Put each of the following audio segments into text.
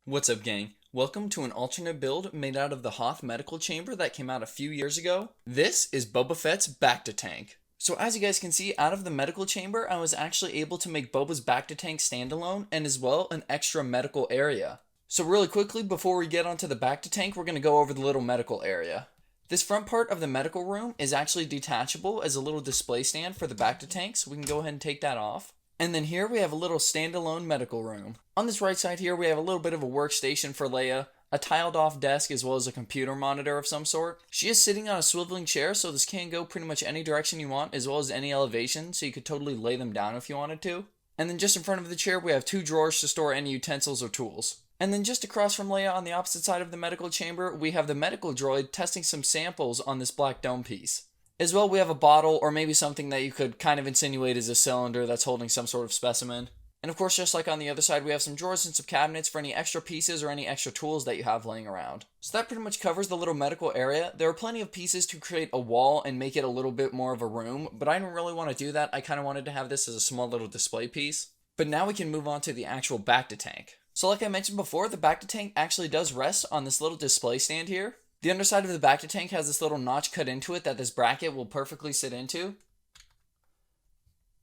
What's up, gang? Welcome to an alternate build made out of the Hoth Medical Chamber that came out a few years ago. This is Boba Fett's Bacta tank. So as you guys can see, out of the medical chamber, I was actually able to make Boba's Bacta tank standalone and as well an extra medical area. So really quickly, before we get onto the Bacta tank, we're going to go over the little medical area. This front part of the medical room is actually detachable as a little display stand for the Bacta tank, so we can go ahead and take that off. And then here we have a little standalone medical room. On this right side here, we have a little bit of a workstation for Leia, a tiled off desk as well as a computer monitor of some sort. She is sitting on a swiveling chair, so this can go pretty much any direction you want as well as any elevation, so you could totally lay them down if you wanted to. And then just in front of the chair, we have two drawers to store any utensils or tools. And then just across from Leia on the opposite side of the medical chamber, we have the medical droid testing some samples on this black dome piece. As well, we have a bottle or maybe something that you could kind of insinuate is a cylinder that's holding some sort of specimen. And of course, just like on the other side, we have some drawers and some cabinets for any extra pieces or any extra tools that you have laying around. So that pretty much covers the little medical area. There are plenty of pieces to create a wall and make it a little bit more of a room, but I didn't really want to do that. I kind of wanted to have this as a small little display piece. But now we can move on to the actual Bacta tank. So like I mentioned before, the Bacta tank actually does rest on this little display stand here. The underside of the Bacta tank has this little notch cut into it that this bracket will perfectly sit into.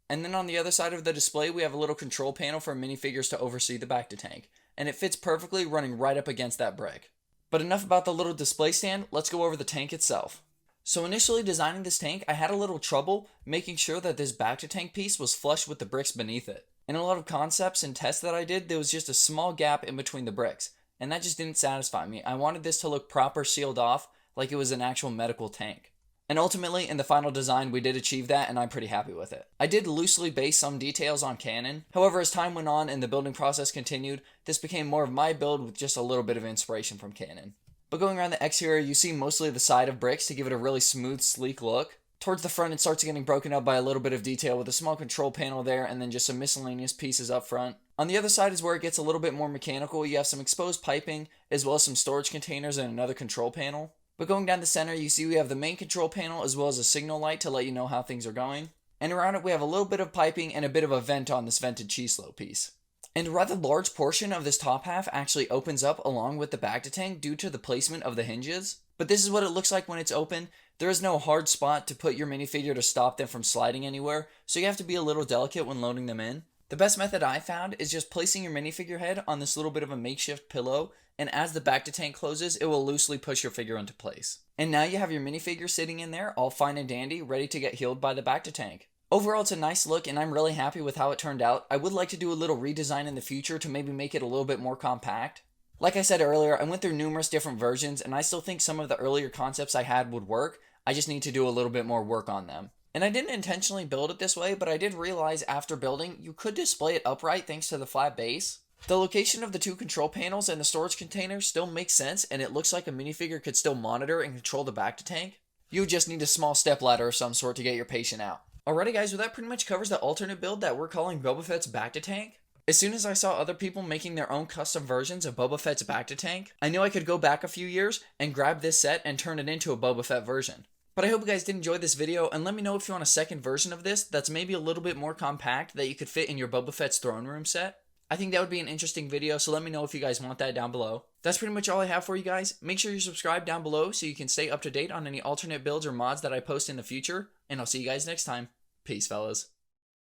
And then on the other side of the display, we have a little control panel for minifigures to oversee the Bacta tank. And it fits perfectly running right up against that brick. But enough about the little display stand, let's go over the tank itself. So initially designing this tank, I had a little trouble making sure that this Bacta tank piece was flush with the bricks beneath it. In a lot of concepts and tests that I did, there was just a small gap in between the bricks. And that just didn't satisfy me. I wanted this to look proper, sealed off, like it was an actual medical tank. And ultimately, in the final design, we did achieve that, and I'm pretty happy with it. I did loosely base some details on canon. However, as time went on and the building process continued, this became more of my build with just a little bit of inspiration from canon. But going around the exterior, you see mostly the side of bricks to give it a really smooth, sleek look. Towards the front, it starts getting broken up by a little bit of detail with a small control panel there and then just some miscellaneous pieces up front. On the other side is where it gets a little bit more mechanical. You have some exposed piping as well as some storage containers and another control panel. But going down the center, you see we have the main control panel as well as a signal light to let you know how things are going. And around it, we have a little bit of piping and a bit of a vent on this vented cheese slope piece. And a rather large portion of this top half actually opens up along with the Bacta tank due to the placement of the hinges. But this is what it looks like when it's open. There is no hard spot to put your minifigure to stop them from sliding anywhere, so you have to be a little delicate when loading them in. The best method I found is just placing your minifigure head on this little bit of a makeshift pillow, and as the Bacta tank closes, it will loosely push your figure into place. And now you have your minifigure sitting in there, all fine and dandy, ready to get healed by the Bacta tank. Overall, it's a nice look, and I'm really happy with how it turned out. I would like to do a little redesign in the future to maybe make it a little bit more compact. Like I said earlier, I went through numerous different versions, and I still think some of the earlier concepts I had would work. I just need to do a little bit more work on them. And I didn't intentionally build it this way, but I did realize after building, you could display it upright thanks to the flat base. The location of the two control panels and the storage container still makes sense, and it looks like a minifigure could still monitor and control the Bacta tank. You would just need a small stepladder of some sort to get your patient out. Alrighty guys, well that pretty much covers the alternate build that we're calling Boba Fett's Bacta tank. As soon as I saw other people making their own custom versions of Boba Fett's Bacta tank, I knew I could go back a few years and grab this set and turn it into a Boba Fett version. But I hope you guys did enjoy this video, and let me know if you want a second version of this that's maybe a little bit more compact that you could fit in your Boba Fett's throne room set. I think that would be an interesting video, so let me know if you guys want that down below. That's pretty much all I have for you guys. Make sure you subscribe down below so you can stay up to date on any alternate builds or mods that I post in the future, and I'll see you guys next time. Peace, fellas.